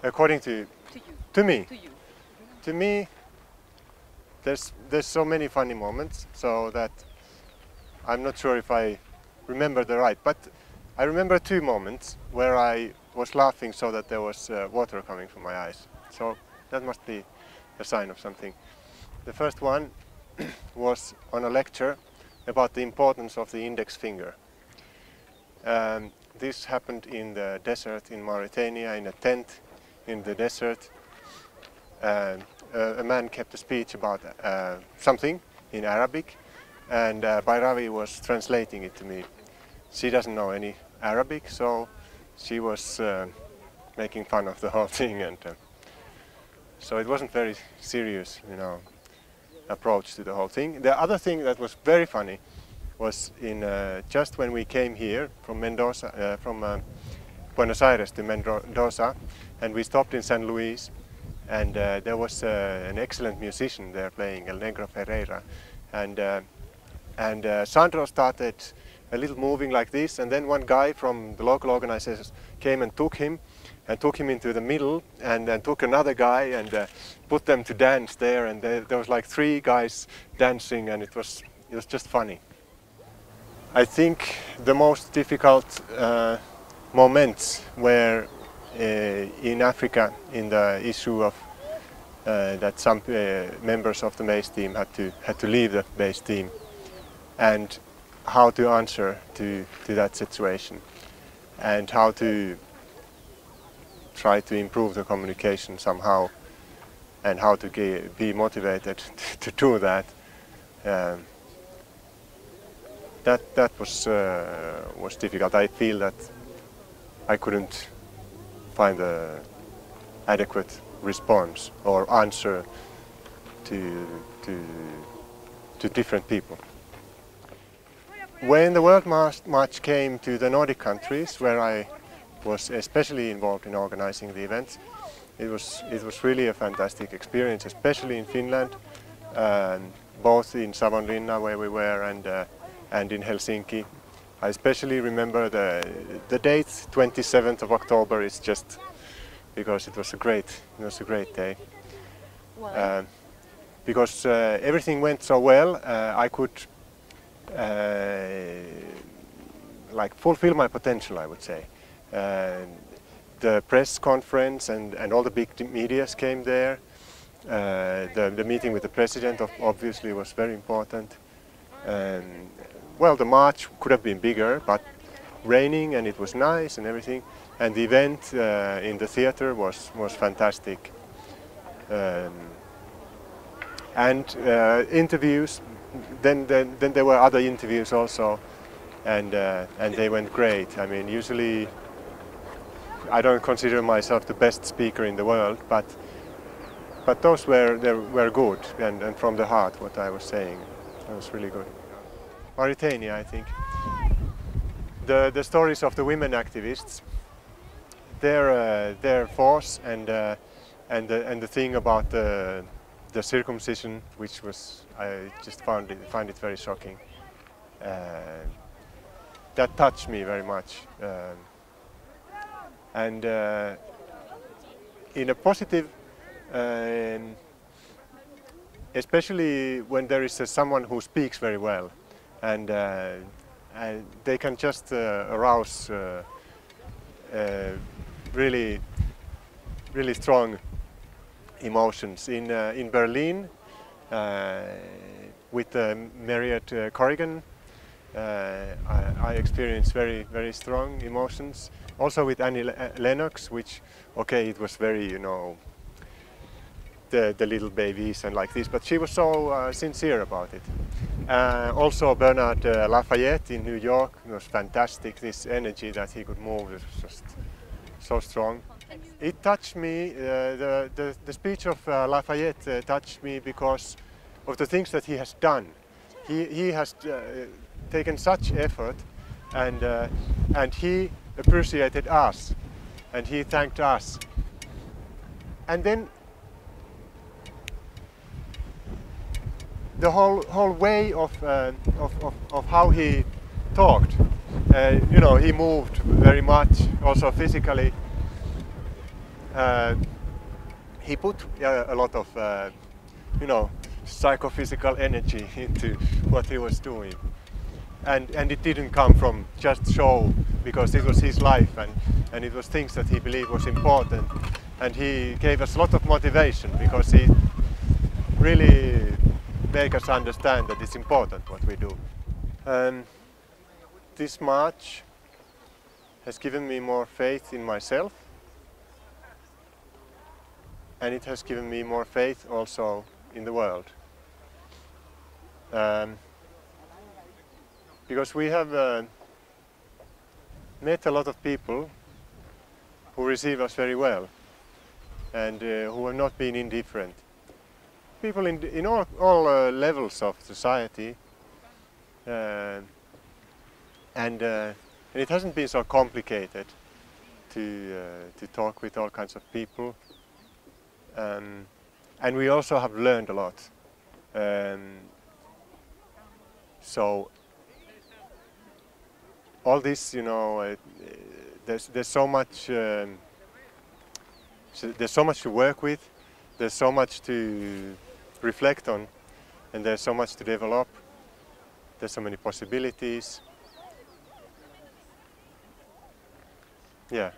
According to To you. to me, To you. to me, there's so many funny moments, so that I'm not sure if I remember the right, but I remember two moments where I was laughing so that there was water coming from my eyes. So that must be a sign of something. The first one was on a lecture about the importance of the index finger. This happened in the desert in Mauritania, in a tent in the desert. A man kept a speech about something in Arabic, and Bairawi was translating it to me. She doesn't know any Arabic, so she was making fun of the whole thing, and so it wasn't very serious, approach to the whole thing. The other thing that was very funny was in just when we came here from Mendoza, from Buenos Aires to Mendoza, and we stopped in San Luis, and there was an excellent musician there playing, El Negro Ferreira, and Sandro started a little moving like this, and then one guy from the local organizers came and took him into the middle, and then took another guy and put them to dance there, and there was like three guys dancing, and it was just funny. I think the most difficult moments were in Africa, in the issue of that some members of the base team had to leave the base team, and how to answer to that situation, and how to try to improve the communication somehow, and how to be motivated to do that. That was difficult. I feel that I couldn't find an adequate response or answer to different people. When the World March came to the Nordic countries, where I was especially involved in organizing the events, it was really a fantastic experience, especially in Finland, both in Savonlinna where we were and in Helsinki. I especially remember the date 27th of October is just because it was a great day. Why? Because everything went so well, I could like fulfill my potential, I would say. The press conference and all the big medias came there. The meeting with the president obviously was very important. Well, the march could have been bigger, but raining and it was nice and everything. And the event in the theater was fantastic. And interviews. Then there were other interviews also, and they went great. I mean, usually I don't consider myself the best speaker in the world, but those were good and from the heart what I was saying. That was really good. Mauritania, I think. The stories of the women activists, their force and the thing about the circumcision, which was, I just find it very shocking. That touched me very much, and in a positive, especially when there is someone who speaks very well, and they can just arouse really strong emotions. In Berlin, with Marriott Corrigan, I experienced very strong emotions. Also with Annie Lennox, which, okay, it was very, the little babies and like this, but she was so sincere about it. Also Bernard Lafayette in New York, it was fantastic. This energy that he could move was just so strong. It touched me, the speech of Lafayette touched me because of the things that he has done. He has taken such effort, and he appreciated us, and he thanked us. And then the whole way of how he talked, he moved very much, also physically. he put a lot of, psychophysical energy into what he was doing. And it didn't come from just show, because it was his life, and it was things that he believed was important. And he gave us a lot of motivation, because he really made us understand that it's important what we do. This march has given me more faith in myself, and it has given me more faith also in the world. Because we have met a lot of people who receive us very well, and who have not been indifferent. People in all levels of society, and it hasn't been so complicated to talk with all kinds of people. And we also have learned a lot. So all this, there's so much. There's so much to work with. There's so much to reflect on, and there's so much to develop. There's so many possibilities. Yeah.